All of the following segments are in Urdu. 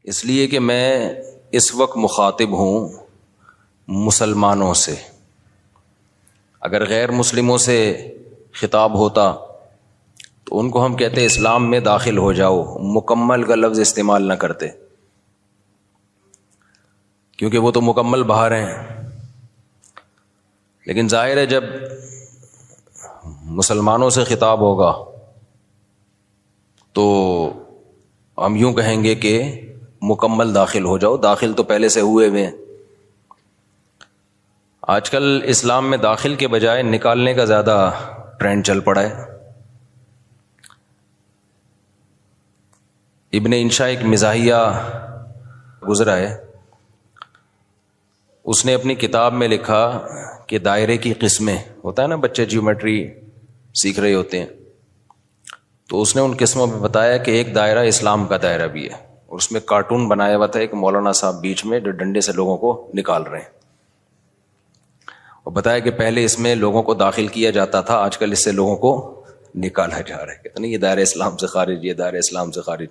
اس لیے کہ میں اس وقت مخاطب ہوں مسلمانوں سے. اگر غیر مسلموں سے خطاب ہوتا تو ان کو ہم کہتے اسلام میں داخل ہو جاؤ، مکمل کا لفظ استعمال نہ کرتے، کیونکہ وہ تو مکمل باہر ہیں. لیکن ظاہر ہے جب مسلمانوں سے خطاب ہوگا تو ہم یوں کہیں گے کہ مکمل داخل ہو جاؤ. داخل تو پہلے سے ہوئے ہوئے ہیں. آج کل اسلام میں داخل کے بجائے نکالنے کا زیادہ ٹرینڈ چل پڑا ہے. ابن انشا ایک مزاحیہ گزرا ہے، اس نے اپنی کتاب میں لکھا کہ دائرے کی قسمیں، ہوتا ہے نا بچے جیومیٹری سیکھ رہے ہوتے ہیں، تو اس نے ان قسموں میں بتایا کہ ایک دائرہ اسلام کا دائرہ بھی ہے، اور اس میں کارٹون بنایا ہوا تھا ایک مولانا صاحب بیچ میں جو ڈنڈے سے لوگوں کو نکال رہے ہیں، اور بتایا کہ پہلے اس میں لوگوں کو داخل کیا جاتا تھا، آج کل اس سے لوگوں کو نکالا جا رہا ہے. کہتے نہیں یہ دائرہ اسلام سے خارج، یہ دائرہ اسلام سے خارج.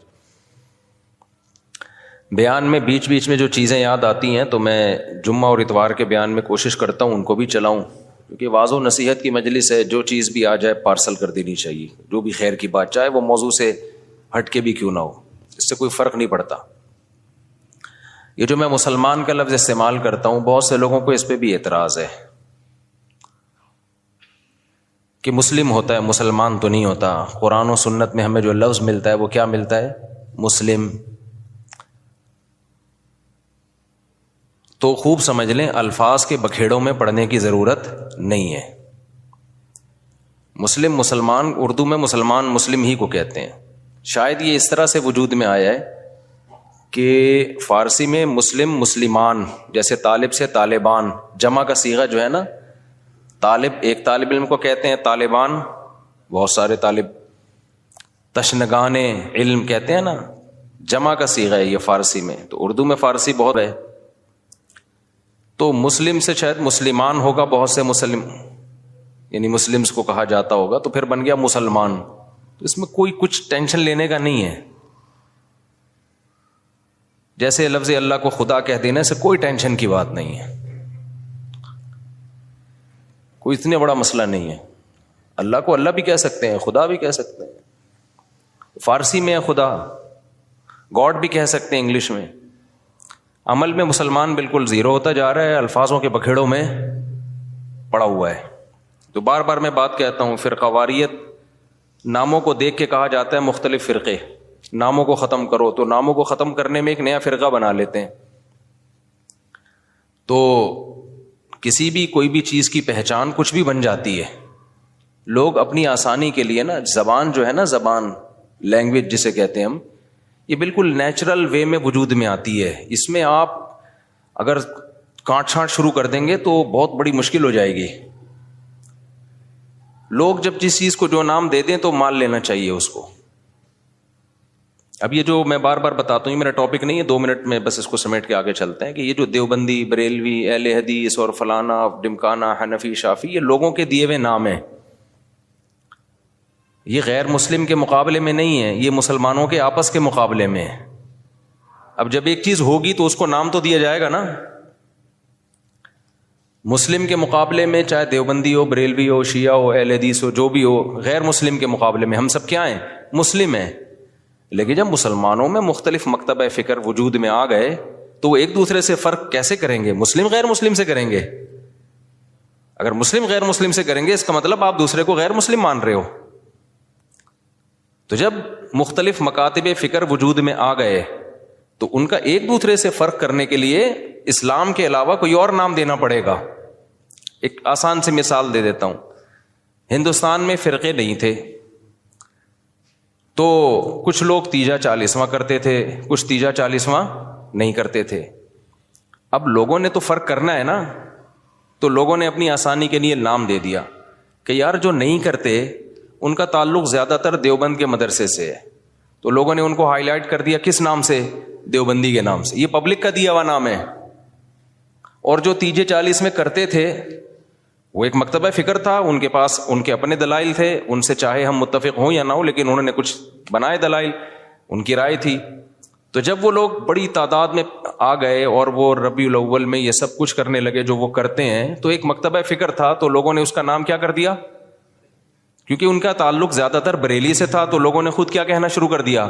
بیان میں بیچ بیچ میں جو چیزیں یاد آتی ہیں تو میں جمعہ اور اتوار کے بیان میں کوشش کرتا ہوں ان کو بھی چلاؤں، کیونکہ واضح و نصیحت کی مجلس ہے، جو چیز بھی آ جائے پارسل کر دینی چاہیے، جو بھی خیر کی بات، چاہے وہ موضوع سے ہٹ کے بھی کیوں نہ ہو، اس سے کوئی فرق نہیں پڑتا. یہ جو میں مسلمان کا لفظ استعمال کرتا ہوں، بہت سے لوگوں کو اس پہ بھی اعتراض ہے کہ مسلم ہوتا ہے، مسلمان تو نہیں ہوتا. قرآن و سنت میں ہمیں جو لفظ ملتا ہے وہ کیا ملتا ہے؟ مسلم. تو خوب سمجھ لیں، الفاظ کے بکھیڑوں میں پڑھنے کی ضرورت نہیں ہے. مسلم، مسلمان، اردو میں مسلمان مسلم ہی کو کہتے ہیں. شاید یہ اس طرح سے وجود میں آیا ہے کہ فارسی میں مسلم مسلمان، جیسے طالب سے طالبان، جمع کا صیغہ جو ہے نا، طالب ایک طالب علم کو کہتے ہیں، طالبان بہت سارے طالب، تشنگان علم کہتے ہیں نا، جمع کا صیغہ ہے یہ فارسی میں. تو اردو میں فارسی بہت ہے، تو مسلم سے شاید مسلمان ہوگا، بہت سے مسلم یعنی مسلمز کو کہا جاتا ہوگا، تو پھر بن گیا مسلمان. تو اس میں کوئی کچھ ٹینشن لینے کا نہیں ہے. جیسے لفظ اللہ کو خدا کہہ دینے سے کوئی ٹینشن کی بات نہیں ہے، کوئی اتنا بڑا مسئلہ نہیں ہے. اللہ کو اللہ بھی کہہ سکتے ہیں، خدا بھی کہہ سکتے ہیں. فارسی میں ہے خدا، گاڈ بھی کہہ سکتے ہیں انگلش میں. عمل میں مسلمان بالکل زیرو ہوتا جا رہا ہے، الفاظوں کے بکھیڑوں میں پڑا ہوا ہے. تو بار بار میں بات کہتا ہوں، فرقہ واریت ناموں کو دیکھ کے کہا جاتا ہے مختلف فرقے، ناموں کو ختم کرو، تو ناموں کو ختم کرنے میں ایک نیا فرقہ بنا لیتے ہیں. تو کسی بھی کوئی بھی چیز کی پہچان کچھ بھی بن جاتی ہے. لوگ اپنی آسانی کے لیے نا، زبان جو ہے نا، زبان لینگویج جسے کہتے ہیں ہم، یہ بالکل نیچرل وے میں وجود میں آتی ہے. اس میں آپ اگر کانٹ چھانٹ شروع کر دیں گے تو بہت بڑی مشکل ہو جائے گی. لوگ جب جس چیز کو جو نام دے دیں تو مان لینا چاہیے اس کو. اب یہ جو میں بار بار بتاتا ہوں، یہ میرا ٹاپک نہیں ہے، 2 منٹ میں بس اس کو سمیٹ کے آگے چلتے ہیں کہ یہ جو دیوبندی، بریلوی، اہل حدیث اور فلانا، ڈمکانا، حنفی، شافی، یہ لوگوں کے دیے ہوئے نام ہیں. یہ غیر مسلم کے مقابلے میں نہیں ہے، یہ مسلمانوں کے آپس کے مقابلے میں ہے. اب جب ایک چیز ہوگی تو اس کو نام تو دیا جائے گا نا. مسلم کے مقابلے میں چاہے دیوبندی ہو، بریلوی ہو، شیعہ ہو، اہل حدیث ہو، جو بھی ہو، غیر مسلم کے مقابلے میں ہم سب کیا ہیں؟ مسلم ہیں. لیکن جب مسلمانوں میں مختلف مکتبہ فکر وجود میں آ گئے تو وہ ایک دوسرے سے فرق کیسے کریں گے؟ مسلم غیر مسلم سے کریں گے. اگر مسلم غیر مسلم سے کریں گے اس کا مطلب آپ دوسرے کو غیر مسلم مان رہے ہو. تو جب مختلف مکاتب فکر وجود میں آ گئے تو ان کا ایک دوسرے سے فرق کرنے کے لیے اسلام کے علاوہ کوئی اور نام دینا پڑے گا. ایک آسان سی مثال دے دیتا ہوں. ہندوستان میں فرقے نہیں تھے تو کچھ لوگ تیجا 40واں کرتے تھے، کچھ تیجا 40واں نہیں کرتے تھے. اب لوگوں نے تو فرق کرنا ہے نا، تو لوگوں نے اپنی آسانی کے لیے نام دے دیا کہ یار جو نہیں کرتے ان کا تعلق زیادہ تر دیوبند کے مدرسے سے ہے، تو لوگوں نے ان کو ہائی لائٹ کر دیا کس نام سے؟ دیوبندی کے نام سے. یہ پبلک کا دیا ہوا نام ہے. اور جو تیجے 40 میں کرتے تھے وہ ایک مکتبہ فکر تھا، ان کے پاس ان کے اپنے دلائل تھے، ان سے چاہے ہم متفق ہوں یا نہ ہوں لیکن انہوں نے کچھ بنائے دلائل، ان کی رائے تھی. تو جب وہ لوگ بڑی تعداد میں آ گئے اور وہ ربیع الاول میں یہ سب کچھ کرنے لگے جو وہ کرتے ہیں، تو ایک مکتبہ فکر تھا، تو لوگوں نے اس کا نام کیا کر دیا، کیونکہ ان کا تعلق زیادہ تر بریلی سے تھا، تو لوگوں نے خود کیا کہنا شروع کر دیا،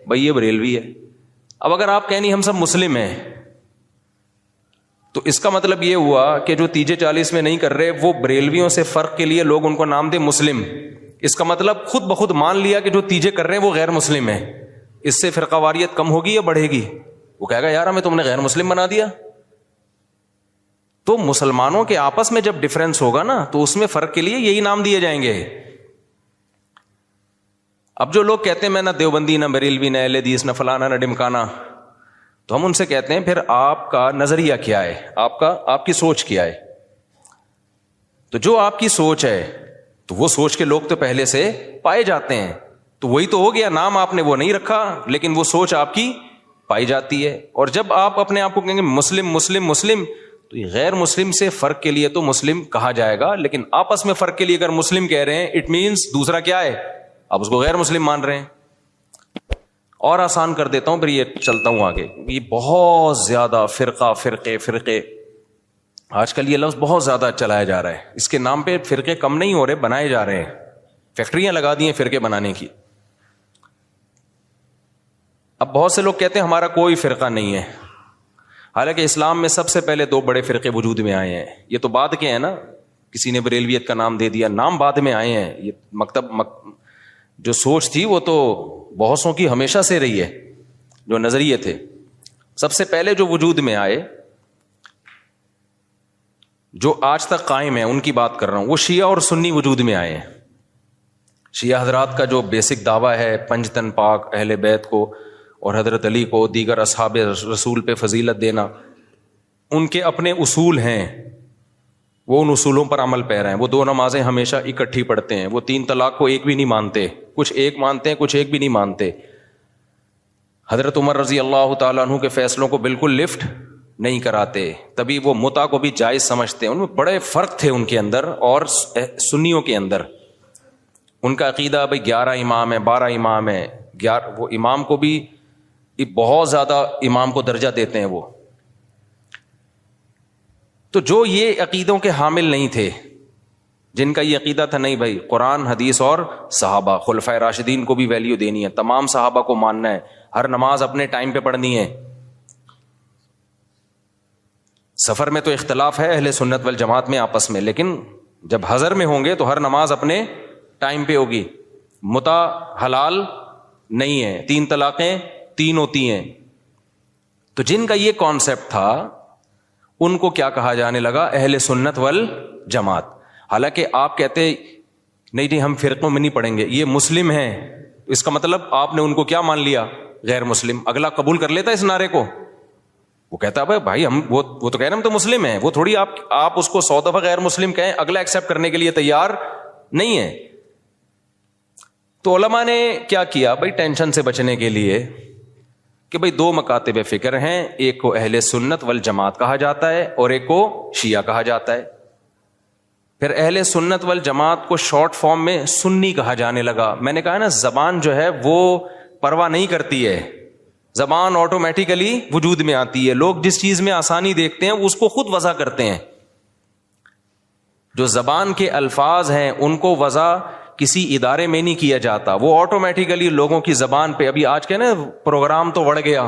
بھائی یہ بریلوی ہے۔ اب اگر آپ کہیں نہیں ہم سب مسلم ہیں، تو اس کا مطلب یہ ہوا کہ جو تیجے 40 میں نہیں کر رہے وہ بریلویوں سے فرق کے لیے لوگ ان کو نام دے مسلم۔ اس کا مطلب خود بخود مان لیا کہ جو تیجے کر رہے ہیں وہ غیر مسلم ہیں۔ اس سے فرقہ واریت کم ہوگی یا بڑھے گی؟ وہ کہے گا یار ہمیں تم نے غیر مسلم بنا دیا۔ تو مسلمانوں کے آپس میں جب ڈفرنس ہوگا نا تو اس میں فرق کے لیے یہی نام دیے جائیں گے۔ اب جو لوگ کہتے ہیں میں نہ دیوبندی، نہ بریلوی، نہ اہل حدیث، نہ فلانا، نہ ڈمکانا، تو ہم ان سے کہتے ہیں پھر آپ کا نظریہ کیا ہے، آپ کی سوچ کیا ہے؟ تو جو آپ کی سوچ ہے تو وہ سوچ کے لوگ تو پہلے سے پائے جاتے ہیں، تو وہی تو ہو گیا، نام آپ نے وہ نہیں رکھا لیکن وہ سوچ آپ کی پائی جاتی ہے۔ اور جب آپ اپنے آپ کو کہیں گے مسلم مسلم مسلم، تو یہ غیر مسلم سے فرق کے لیے تو مسلم کہا جائے گا، لیکن آپس میں فرق کے لیے اگر مسلم کہہ رہے ہیں اٹ مینس دوسرا کیا ہے، آپ اس کو غیر مسلم مان رہے ہیں۔ اور آسان کر دیتا ہوں، پھر یہ چلتا ہوں آگے۔ یہ بہت زیادہ فرقے آج کل یہ لفظ بہت زیادہ چلایا جا رہا ہے، اس کے نام پہ فرقے کم نہیں ہو رہے، بنائے جا رہے ہیں، فیکٹریاں لگا دی ہیں فرقے بنانے کی۔ اب بہت سے لوگ کہتے ہیں ہمارا کوئی فرقہ نہیں ہے، حالانکہ اسلام میں سب سے پہلے 2 بڑے فرقے وجود میں آئے ہیں۔ یہ تو بعد کے ہیں نا، کسی نے بریلویت کا نام دے دیا، نام بعد میں آئے ہیں۔ یہ جو سوچ تھی وہ تو بہتوں کی ہمیشہ سے رہی ہے، جو نظریے تھے سب سے پہلے جو وجود میں آئے، جو آج تک قائم ہے، ان کی بات کر رہا ہوں۔ وہ شیعہ اور سنی وجود میں آئے ہیں۔ شیعہ حضرات کا جو بیسک دعویٰ ہے پنجتن پاک، اہل بیت کو اور حضرت علی کو، دیگر اصحاب رسول پہ فضیلت دینا، ان کے اپنے اصول ہیں، وہ ان اصولوں پر عمل پیرا ہیں۔ وہ 2 نمازیں ہمیشہ اکٹھی پڑھتے ہیں، وہ 3 طلاق کو ایک بھی نہیں مانتے، کچھ ایک مانتے ہیں کچھ ایک بھی نہیں مانتے۔ حضرت عمر رضی اللہ تعالیٰ عنہ کے فیصلوں کو بالکل لفٹ نہیں کراتے، تبھی وہ متع کو بھی جائز سمجھتے ہیں۔ ان میں بڑے فرق تھے ان کے اندر اور سنیوں کے اندر۔ ان کا عقیدہ بھائی 11 امام ہے، 12 امام ہے، وہ امام کو بھی بہت زیادہ امام کو درجہ دیتے ہیں وہ۔ تو جو یہ عقیدوں کے حامل نہیں تھے، جن کا یہ عقیدہ تھا نہیں بھائی قرآن حدیث اور صحابہ، خلفائے راشدین کو بھی ویلیو دینی ہے، تمام صحابہ کو ماننا ہے، ہر نماز اپنے ٹائم پہ پڑھنی ہے۔ سفر میں تو اختلاف ہے اہل سنت والجماعت میں آپس میں، لیکن جب حضر میں ہوں گے تو ہر نماز اپنے ٹائم پہ ہوگی۔ متع حلال نہیں ہے، 3 طلاقیں 3 ہوتی ہیں۔ تو جن کا یہ کانسیپٹ تھا ان کو کیا کہا جانے لگا، اہل سنت والجماعت۔ حالانکہ آپ کہتے نہیں ہم فرقوں میں نہیں پڑھیں گے، یہ مسلم ہیں، اس کا مطلب آپ نے ان کو کیا مان لیا، غیر مسلم۔ اگلا قبول کر لیتا اس نعرے کو، وہ کہتا ہے بھائی ہم وہ تو کہہ رہے ہیں ہم تو مسلم ہیں، وہ تھوڑی آپ اس کو 100 دفعہ غیر مسلم کہیں، اگلا ایکسیپٹ کرنے کے لیے تیار نہیں ہے۔ تو علماء نے کیا کیا بھائی ٹینشن سے بچنے کے لیے کہ بھائی 2 مکاتب فکر ہیں، ایک کو اہل سنت والجماعت کہا جاتا ہے اور ایک کو شیعہ کہا جاتا ہے۔ پھر اہل سنت والجماعت کو شارٹ فارم میں سنی کہا جانے لگا۔ میں نے کہا نا زبان جو ہے وہ پرواہ نہیں کرتی ہے، زبان آٹومیٹیکلی وجود میں آتی ہے، لوگ جس چیز میں آسانی دیکھتے ہیں اس کو خود وضع کرتے ہیں۔ جو زبان کے الفاظ ہیں ان کو وضع کسی ادارے میں نہیں کیا جاتا، وہ آٹومیٹیکلی لوگوں کی زبان پہ۔ ابھی آج کے نا پروگرام تو بڑھ گیا،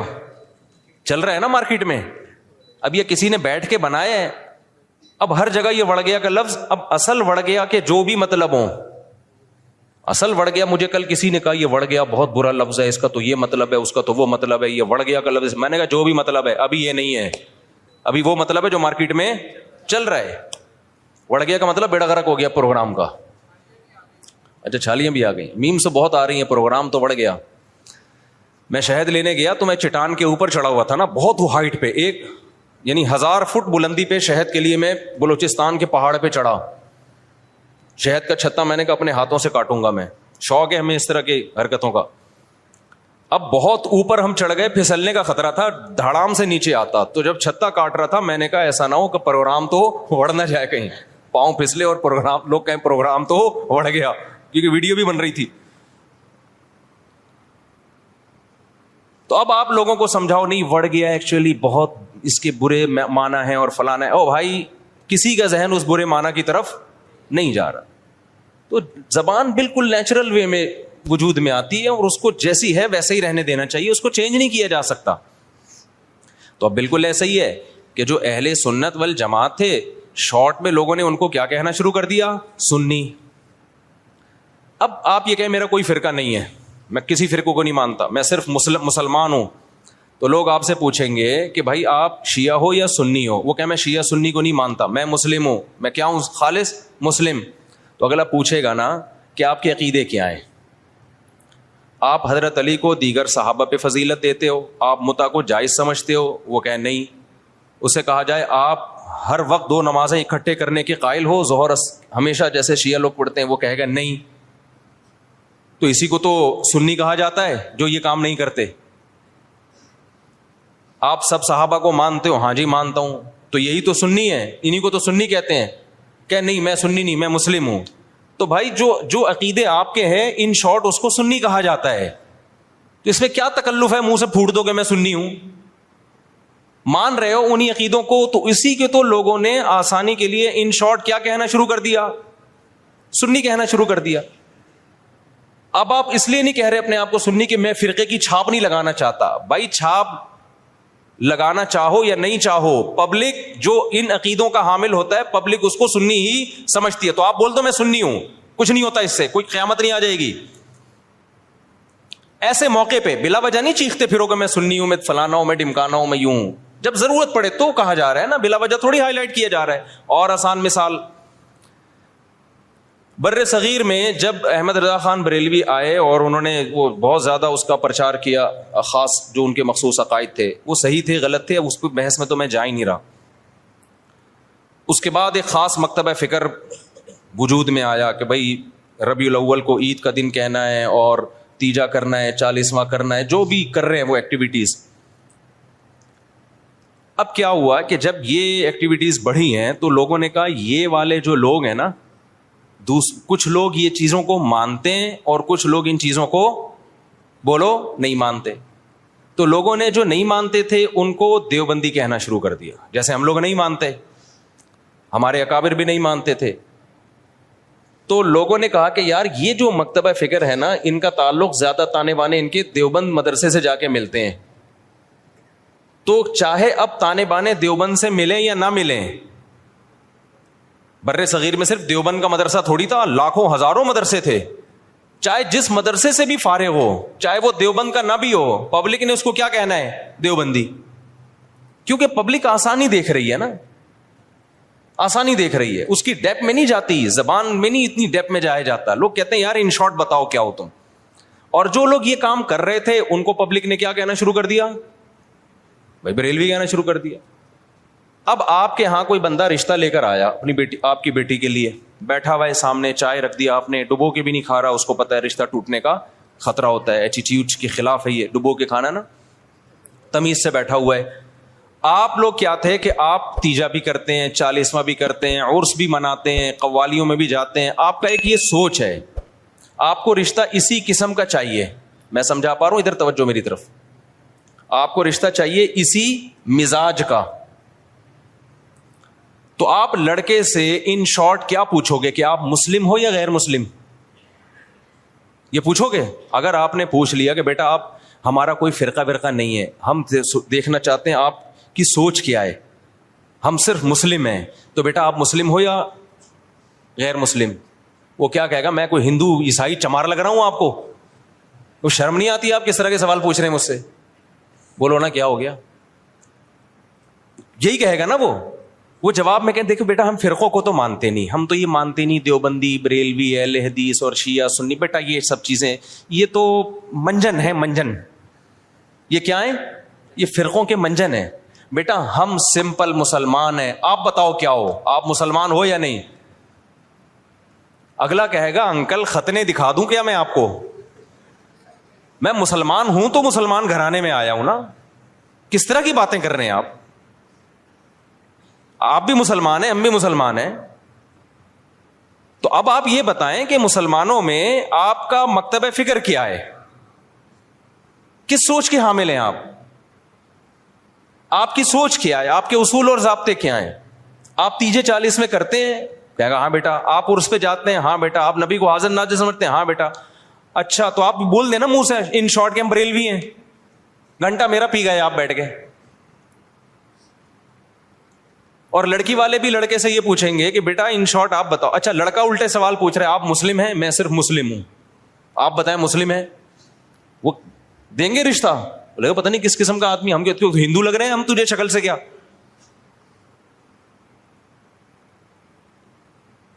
چل رہا ہے نا مارکیٹ میں، اب یہ کسی نے بیٹھ کے بنایا ہے، اب ہر جگہ یہ وڑ گیا کا لفظ، اب اصل وڑ گیا کہ جو بھی مطلب ہو، اصل وڑ گیا۔ مجھے کل کسی نے کہا یہ وڑ گیا بہت برا لفظ ہے، اس کا تو یہ مطلب ہے، اس کا تو وہ مطلب ہے، یہ وڑ گیا کا لفظ۔ میں نے کہا جو بھی مطلب ہے ابھی یہ نہیں ہے، ابھی وہ مطلب ہے جو مارکیٹ میں چل رہا ہے۔ وڑ گیا کا مطلب بیڑا غرق ہو گیا پروگرام کا۔ اچھا چھالیاں بھی آ گئی، میم سے بہت آ رہی ہیں، پروگرام تو بڑھ گیا۔ میں شہد لینے گیا تو میں چٹان کے اوپر چڑھا ہوا تھا نا، بہت ہائٹ پہ، ایک یعنی 1000 فٹ بلندی پہ شہد کے لیے میں بلوچستان کے پہاڑ پہ چڑھا۔ شہد کا چھتا میں نے کہا اپنے ہاتھوں سے کاٹوں گا میں، شوق ہے ہمیں اس طرح کی حرکتوں کا۔ اب بہت اوپر ہم چڑھ گئے، پھسلنے کا خطرہ تھا، دھڑام سے نیچے آتا۔ تو جب چھتا کاٹ رہا تھا میں نے کہا ایسا نہ ہو کہ پروگرام تو وڑ نہ جائے، کہیں پاؤں پھسلے اور پروگرام لوگ کہیں پروگرام تو وڑ گیا، کیونکہ ویڈیو بھی بن رہی تھی۔ تو اب آپ لوگوں کو سمجھاؤ نہیں وڑ گیا ایکچولی بہت اس کے برے معنی ہیں اور فلانا ہے. او بھائی کسی کا ذہن اس برے معنی کی طرف نہیں جا رہا. تو زبان بالکل نیچرل وے میں وجود میں آتی ہے اور اس کو جیسی ہے ویسے ہی رہنے دینا چاہیے, اس کو چینج نہیں کیا جا سکتا. تو اب بالکل ایسا ہی ہے کہ جو اہل سنت والجماعت تھے, شارٹ میں لوگوں نے ان کو کیا کہنا شروع کر دیا, سنی. اب آپ یہ کہیں میرا کوئی فرقہ نہیں ہے, میں کسی فرقے کو نہیں مانتا, میں صرف مسلمان ہوں, تو لوگ آپ سے پوچھیں گے کہ بھائی آپ شیعہ ہو یا سنی ہو. وہ کہ میں شیعہ سنی کو نہیں مانتا, میں مسلم ہوں. میں کیا ہوں؟ خالص مسلم. تو اگلا پوچھے گا نا کہ آپ کے عقیدے کیا ہیں؟ آپ حضرت علی کو دیگر صحابہ پہ فضیلت دیتے ہو, آپ متع کو جائز سمجھتے ہو؟ وہ کہیں نہیں. اسے کہا جائے آپ ہر وقت 2 نمازیں اکٹھے کرنے کے قائل ہو, ظہر ہمیشہ جیسے شیعہ لوگ پڑھتے ہیں؟ وہ کہے گا نہیں. تو اسی کو تو سنی کہا جاتا ہے جو یہ کام نہیں کرتے. آپ سب صحابہ کو مانتے ہو؟ ہاں جی مانتا ہوں. تو یہی تو سنی ہے, انہی کو تو سنی کہتے ہیں. کہ نہیں میں سنی نہیں, میں مسلم ہوں. تو بھائی جو عقیدے آپ کے ہیں ان شارٹ اس کو سنی کہا جاتا ہے. تو اس میں کیا تکلف ہے منہ سے پھوٹ دو کہ میں سنی ہوں؟ مان رہے ہو انہی عقیدوں کو, تو اسی کے تو لوگوں نے آسانی کے لیے ان شارٹ کیا کہنا شروع کر دیا, سنی کہنا شروع کر دیا. اب آپ اس لیے نہیں کہہ رہے اپنے آپ کو سنی کہ میں فرقے کی چھاپ نہیں لگانا چاہتا. بھائی چھاپ لگانا چاہو یا نہیں چاہو, پبلک جو ان عقیدوں کا حامل ہوتا ہے پبلک اس کو سنی ہی سمجھتی ہے. تو آپ بول دو میں سنی ہوں, کچھ نہیں ہوتا اس سے, کوئی قیامت نہیں آ جائے گی. ایسے موقع پہ بلا وجہ نہیں چیختے پھرو کہ میں سنی ہوں, میں فلانا ہوں, میں ڈمکانا ہوں, میں یوں ہوں. جب ضرورت پڑے تو کہا جا رہا ہے نا, بلا وجہ تھوڑی ہائی لائٹ کیا جا رہا ہے. اور آسان مثال, بر صغیر میں جب احمد رضا خان بریلوی آئے اور انہوں نے وہ بہت زیادہ اس کا پرچار کیا, خاص جو ان کے مخصوص عقائد تھے وہ صحیح تھے غلط تھے, اس پہ بحث میں تو میں جا ہی نہیں رہا. اس کے بعد ایک خاص مکتبہ فکر وجود میں آیا کہ بھائی ربیع الاول کو عید کا دن کہنا ہے اور تیجا کرنا ہے, 40واں کرنا ہے, جو بھی کر رہے ہیں وہ ایکٹیویٹیز. اب کیا ہوا کہ جب یہ ایکٹیویٹیز بڑھی ہیں تو لوگوں نے کہا یہ والے جو لوگ ہیں نا, کچھ لوگ یہ چیزوں کو مانتے ہیں اور کچھ لوگ ان چیزوں کو بولو نہیں مانتے. تو لوگوں نے جو نہیں مانتے تھے ان کو دیوبندی کہنا شروع کر دیا, جیسے ہم لوگ نہیں مانتے, ہمارے اکابر بھی نہیں مانتے تھے. تو لوگوں نے کہا کہ یار یہ جو مکتبہ فکر ہے نا, ان کا تعلق زیادہ تانے بانے ان کے دیوبند مدرسے سے جا کے ملتے ہیں. تو چاہے اب تانے بانے دیوبند سے ملیں یا نہ ملیں, بر صغیر میں صرف دیوبند کا مدرسہ تھوڑی تھا, لاکھوں ہزاروں مدرسے تھے. چاہے جس مدرسے سے بھی فارغ ہو, چاہے وہ دیوبند کا نہ بھی ہو, پبلک نے اس کو کیا کہنا ہے, دیوبندی. کیونکہ پبلک آسانی دیکھ رہی ہے نا, آسانی دیکھ رہی ہے, اس کی ڈیپ میں نہیں جاتی, زبان میں نہیں اتنی ڈیپ میں جایا جاتا. لوگ کہتے ہیں یار ان شارٹ بتاؤ کیا ہو تم. اور جو لوگ یہ کام کر رہے تھے ان کو پبلک نے کیا کہنا شروع کر دیا, بھائی بریلوی کہنا شروع کر دیا. اب آپ کے ہاں کوئی بندہ رشتہ لے کر آیا اپنی بیٹی, آپ کی بیٹی کے لیے, بیٹھا ہوا ہے سامنے, چائے رکھ دیا آپ نے, ڈبو کے بھی نہیں کھا رہا, اس کو پتا ہے رشتہ ٹوٹنے کا خطرہ ہوتا ہے, ایٹیٹیوڈ کے خلاف ہے یہ ڈبو کے کھانا نا, تمیز سے بیٹھا ہوا ہے. آپ لوگ کیا تھے کہ آپ تیجا بھی کرتے ہیں, 40واں بھی کرتے ہیں, عرس بھی مناتے ہیں, قوالیوں میں بھی جاتے ہیں. آپ کا ایک یہ سوچ ہے, آپ کو رشتہ اسی قسم کا چاہیے. میں سمجھا پا رہا ہوں, ادھر توجہ میری طرف. آپ کو رشتہ چاہیے اسی مزاج کا. تو آپ لڑکے سے ان شارٹ کیا پوچھو گے کہ آپ مسلم ہو یا غیر مسلم, یہ پوچھو گے؟ اگر آپ نے پوچھ لیا کہ بیٹا آپ ہمارا کوئی فرقہ ورقہ نہیں ہے, ہم دیکھنا چاہتے ہیں آپ کی سوچ کیا ہے, ہم صرف مسلم ہیں, تو بیٹا آپ مسلم ہو یا غیر مسلم. وہ کیا کہے گا, میں کوئی ہندو عیسائی چمار لگ رہا ہوں آپ کو؟ وہ شرم نہیں آتی آپ کس طرح کے سوال پوچھ رہے ہیں مجھ سے؟ بولو نا کیا ہو گیا, یہی کہے گا نا وہ جواب میں کہتے دیکھو بیٹا ہم فرقوں کو تو مانتے نہیں, ہم تو یہ مانتے نہیں دیوبندی, بریلوی, اہل حدیث اور شیعہ سنی. بیٹا یہ سب چیزیں یہ تو منجن ہے, منجن. یہ کیا ہے؟ یہ فرقوں کے منجن ہیں. بیٹا ہم سمپل مسلمان ہیں, آپ بتاؤ کیا ہو, آپ مسلمان ہو یا نہیں؟ اگلا کہے گا انکل ختنے دکھا دوں کیا میں آپ کو؟ میں مسلمان ہوں تو مسلمان گھرانے میں آیا ہوں نا. کس طرح کی باتیں کر رہے ہیں آپ؟ آپ بھی مسلمان ہیں, ہم بھی مسلمان ہیں. تو اب آپ یہ بتائیں کہ مسلمانوں میں آپ کا مکتبہ فکر کیا ہے, کس سوچ کے حامل ہیں آپ کی سوچ کیا ہے, آپ کے اصول اور ضابطے کیا ہیں؟ آپ تیجے 40 میں کرتے ہیں؟ کہے گا ہاں بیٹا. آپ عرس پہ جاتے ہیں؟ ہاں بیٹا. آپ نبی کو حاضر ناظر سمجھتے ہیں؟ ہاں بیٹا. اچھا تو آپ بول دیں نا منہ سے ان شارٹ کے ہم بریلوی ہیں, گھنٹہ میرا پی گئے آپ بیٹھ کے. اور لڑکی والے بھی لڑکے سے یہ پوچھیں گے کہ بیٹا ان شارٹ آپ بتاؤ. اچھا لڑکا الٹے سوال پوچھ رہے ہیں, آپ مسلم ہیں؟ میں صرف مسلم ہوں, آپ بتائیں مسلم ہیں. وہ دیں گے رشتہ؟ بولے پتہ نہیں کس قسم کا آدمی, ہم کہتے ہندو لگ رہے ہیں ہم تجھے شکل سے کیا.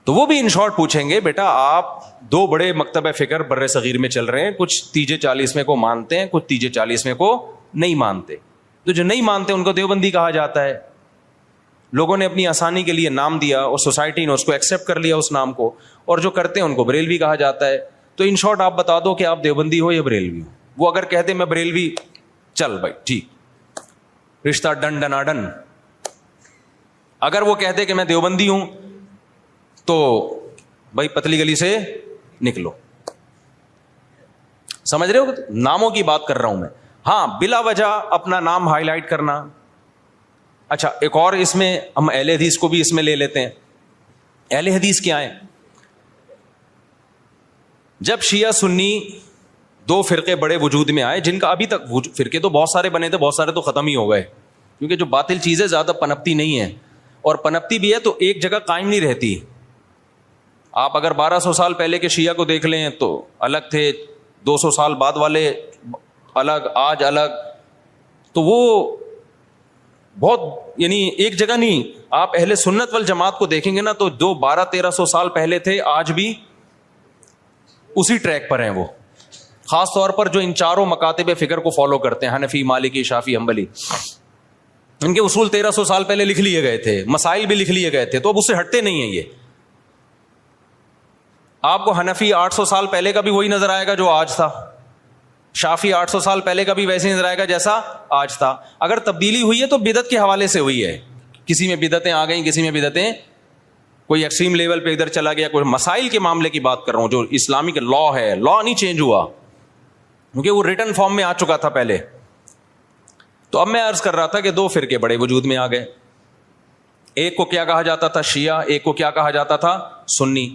تو وہ بھی ان شارٹ پوچھیں گے بیٹا آپ 2 بڑے مکتب فکر بر صغیر میں چل رہے ہیں, کچھ تیجے 40 میں کو مانتے ہیں, کچھ تیجے 40 میں کو نہیں مانتے. تو جو نہیں مانتے ان کو دیوبندی کہا جاتا ہے. لوگوں نے اپنی آسانی کے لیے نام دیا اور سوسائٹی نے اس کو ایکسیپٹ کر لیا اس نام کو, اور جو کرتے ہیں ان کو بریلوی کہا جاتا ہے. تو ان شارٹ آپ بتا دو کہ آپ دیوبندی ہو یا بریلوی ہو. وہ اگر کہتے میں بریلوی, چل بھائی ٹھیک, رشتہ ڈن ڈنا ڈن. اگر وہ کہتے کہ میں دیوبندی ہوں تو بھائی پتلی گلی سے نکلو. سمجھ رہے ہو؟ ناموں کی بات کر رہا ہوں میں. ہاں بلا وجہ اپنا نام ہائی لائٹ کرنا. اچھا ایک اور اس میں ہم اہل حدیث کو بھی اس میں لے لیتے ہیں. اہل حدیث کیا ہیں؟ جب شیعہ سنی 2 فرقے بڑے وجود میں آئے, جن کا ابھی تک فرقے تو بہت سارے بنے تھے, بہت سارے تو ختم ہی ہو گئے, کیونکہ جو باطل چیزیں زیادہ پنپتی نہیں ہے, اور پنپتی بھی ہے تو ایک جگہ قائم نہیں رہتی. آپ اگر 1200 سال پہلے کے شیعہ کو دیکھ لیں تو الگ تھے, 200 سال بعد والے الگ, آج الگ. تو وہ بہت یعنی ایک جگہ نہیں. آپ اہل سنت والجماعت کو دیکھیں گے نا تو جو 1200-1300 سال پہلے تھے آج بھی اسی ٹریک پر ہیں وہ. خاص طور پر جو ان 4 مکاتب فکر کو فالو کرتے ہیں, حنفی, مالکی, شافعی, حنبلی, ان کے اصول 1300 سال پہلے لکھ لیے گئے تھے, مسائل بھی لکھ لیے گئے تھے, تو اب اس سے ہٹتے نہیں ہیں یہ. آپ کو حنفی 800 سال پہلے کا بھی وہی نظر آئے گا جو آج تھا, شافعی 800 سال پہلے کا بھی ویسے ہی نظر آئے گا جیسا آج تھا. اگر تبدیلی ہوئی ہے تو بدعت کے حوالے سے ہوئی ہے, کسی میں بدعتیں آ گئیں, کسی میں بدعتیں, کوئی ایکسٹریم لیول پہ ادھر چلا گیا, کوئی مسائل کے معاملے کی بات کر رہا ہوں. جو اسلامک لا ہے, لا نہیں چینج ہوا کیونکہ وہ ریٹن فارم میں آ چکا تھا پہلے. تو اب میں عرض کر رہا تھا کہ 2 فرقے بڑے وجود میں آ گئے. ایک کو کیا کہا جاتا تھا؟ شیعہ. ایک کو کیا کہا جاتا تھا؟ سنی.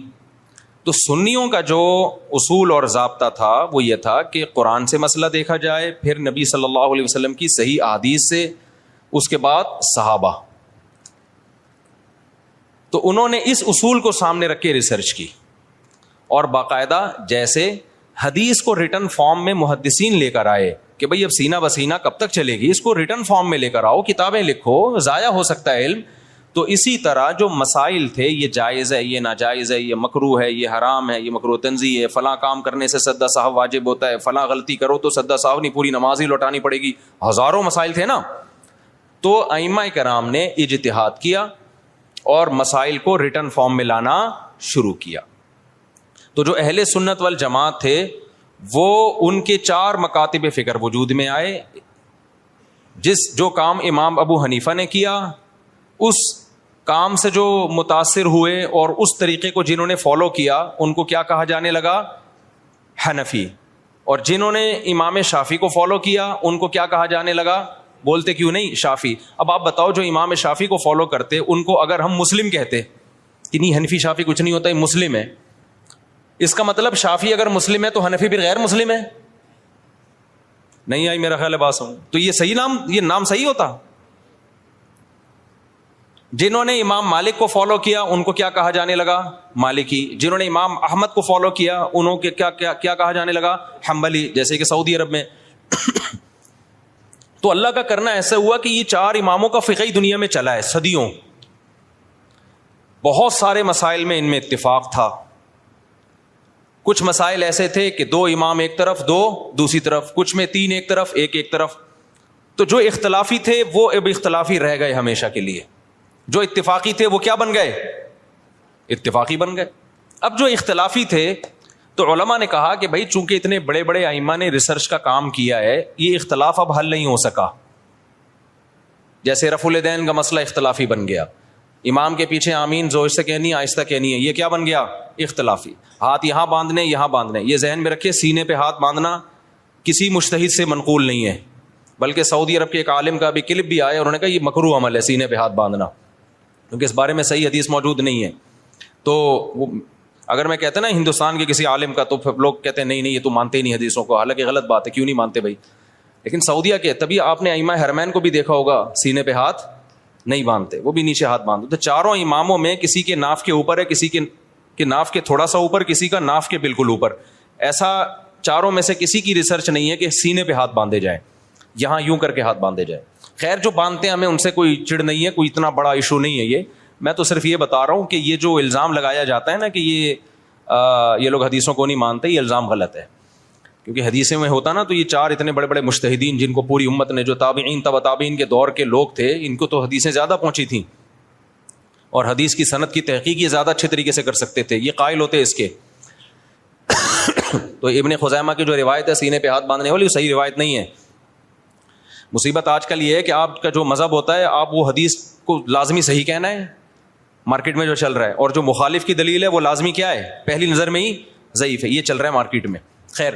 تو سنیوں کا جو اصول اور ضابطہ تھا وہ یہ تھا کہ قرآن سے مسئلہ دیکھا جائے, پھر نبی صلی اللہ علیہ وسلم کی صحیح احادیث سے, اس کے بعد صحابہ. تو انہوں نے اس اصول کو سامنے رکھ کے ریسرچ کی, اور باقاعدہ جیسے حدیث کو ریٹن فارم میں محدثین لے کر آئے کہ بھئی اب سینہ بسینہ کب تک چلے گی, اس کو ریٹن فارم میں لے کر آؤ, کتابیں لکھو, ضائع ہو سکتا ہے علم. تو اسی طرح جو مسائل تھے, یہ جائز ہے, یہ ناجائز ہے, یہ مکروہ ہے, یہ حرام ہے, یہ مکروہ تنزیہ ہے, فلاں کام کرنے سے سدا صاحب واجب ہوتا ہے, فلاں غلطی کرو تو سدا صاحب نہیں, پوری نماز ہی لوٹانی پڑے گی, ہزاروں مسائل تھے نا. تو ائمہ کرام نے اجتہاد کیا اور مسائل کو ریٹن فارم میں لانا شروع کیا. تو جو اہل سنت والجماعت تھے وہ ان کے 4 مکاتب فکر وجود میں آئے. جو کام امام ابو حنیفہ نے کیا, اس کام سے جو متاثر ہوئے اور اس طریقے کو جنہوں نے فالو کیا ان کو کیا کہا جانے لگا؟ حنفی. اور جنہوں نے امام شافعی کو فالو کیا ان کو کیا کہا جانے لگا؟ بولتے کیوں نہیں؟ شافعی. اب آپ بتاؤ جو امام شافعی کو فالو کرتے ان کو اگر ہم مسلم کہتے کہ نہیں حنفی شافعی کچھ نہیں ہوتا, یہ مسلم ہے, اس کا مطلب شافعی اگر مسلم ہے تو حنفی بھی غیر مسلم ہے؟ نہیں آئی میرا خیال ہے بات سمجھ. تو یہ نام صحیح ہوتا؟ جنہوں نے امام مالک کو فالو کیا ان کو کیا کہا جانے لگا؟ مالکی. جنہوں نے امام احمد کو فالو کیا انہوں کے کیا کہا جانے لگا؟ حنبلی, جیسے کہ سعودی عرب میں. تو اللہ کا کرنا ایسا ہوا کہ یہ 4 اماموں کا فقہی دنیا میں چلا ہے صدیوں. بہت سارے مسائل میں ان میں اتفاق تھا. کچھ مسائل ایسے تھے کہ 2 امام ایک طرف, 2 دوسری طرف, کچھ میں 3 ایک طرف, 1 ایک طرف. تو جو اختلافی تھے وہ اب اختلافی رہ گئے ہمیشہ کے لیے, جو اتفاقی تھے وہ کیا بن گئے؟ اتفاقی بن گئے. اب جو اختلافی تھے تو علماء نے کہا کہ بھائی چونکہ اتنے بڑے بڑے ائمہ نے ریسرچ کا کام کیا ہے, یہ اختلاف اب حل نہیں ہو سکا. جیسے رفع الیدین کا مسئلہ اختلافی بن گیا, امام کے پیچھے آمین زور سے کہنی آہستہ کہنی ہے, یہ کیا بن گیا؟ اختلافی. ہاتھ یہاں باندھنے یہاں باندھنے, یہ ذہن میں رکھے سینے پہ ہاتھ باندھنا کسی مجتہد سے منقول نہیں ہے، بلکہ سعودی عرب کے ایک عالم کا بھی کلپ بھی آیا، انہوں نے کہا یہ مکروہ عمل ہے سینے پہ ہاتھ باندھنا، کیونکہ اس بارے میں صحیح حدیث موجود نہیں ہے. تو اگر میں کہتا نا ہندوستان کے کسی عالم کا، تو پھر لوگ کہتے ہیں نہیں یہ تو مانتے ہی نہیں حدیثوں کو، حالانکہ غلط بات ہے، کیوں نہیں مانتے بھائی. لیکن سعودیہ کے، تبھی آپ نے ائمہ حرمین کو بھی دیکھا ہوگا سینے پہ ہاتھ نہیں باندھتے، وہ بھی نیچے ہاتھ باندھتے. تو چاروں اماموں میں کسی کے ناف کے اوپر ہے، کسی کے ناف کے تھوڑا سا اوپر، کسی کا ناف کے بالکل اوپر. ایسا چاروں میں سے کسی کی ریسرچ نہیں ہے کہ سینے پہ ہاتھ باندھے جائیں، یہاں یوں کر کے ہاتھ باندھے جائیں. خیر جو باندھتے ہیں ہمیں ان سے کوئی چڑ نہیں ہے، کوئی اتنا بڑا ایشو نہیں ہے یہ. میں تو صرف یہ بتا رہا ہوں کہ یہ جو الزام لگایا جاتا ہے نا کہ یہ لوگ حدیثوں کو نہیں مانتے، یہ الزام غلط ہے. کیونکہ حدیثوں میں ہوتا نا تو یہ چار اتنے بڑے بڑے مجتہدین جن کو پوری امت نے، جو تابعین تبع تابعین کے دور کے لوگ تھے، ان کو تو حدیثیں زیادہ پہنچی تھیں اور حدیث کی سند کی تحقیق یہ زیادہ اچھے طریقے سے کر سکتے تھے، یہ قائل ہوتے اس کے. تو ابن خزیمہ کی جو روایت ہے سینے پہ ہاتھ باندھنے والی، وہ صحیح روایت نہیں ہے. مصیبت آج کل یہ ہے کہ آپ کا جو مذہب ہوتا ہے، آپ وہ حدیث کو لازمی صحیح کہنا ہے مارکیٹ میں جو چل رہا ہے، اور جو مخالف کی دلیل ہے وہ لازمی کیا ہے، پہلی نظر میں ہی ضعیف ہے. یہ چل رہا ہے مارکیٹ میں. خیر،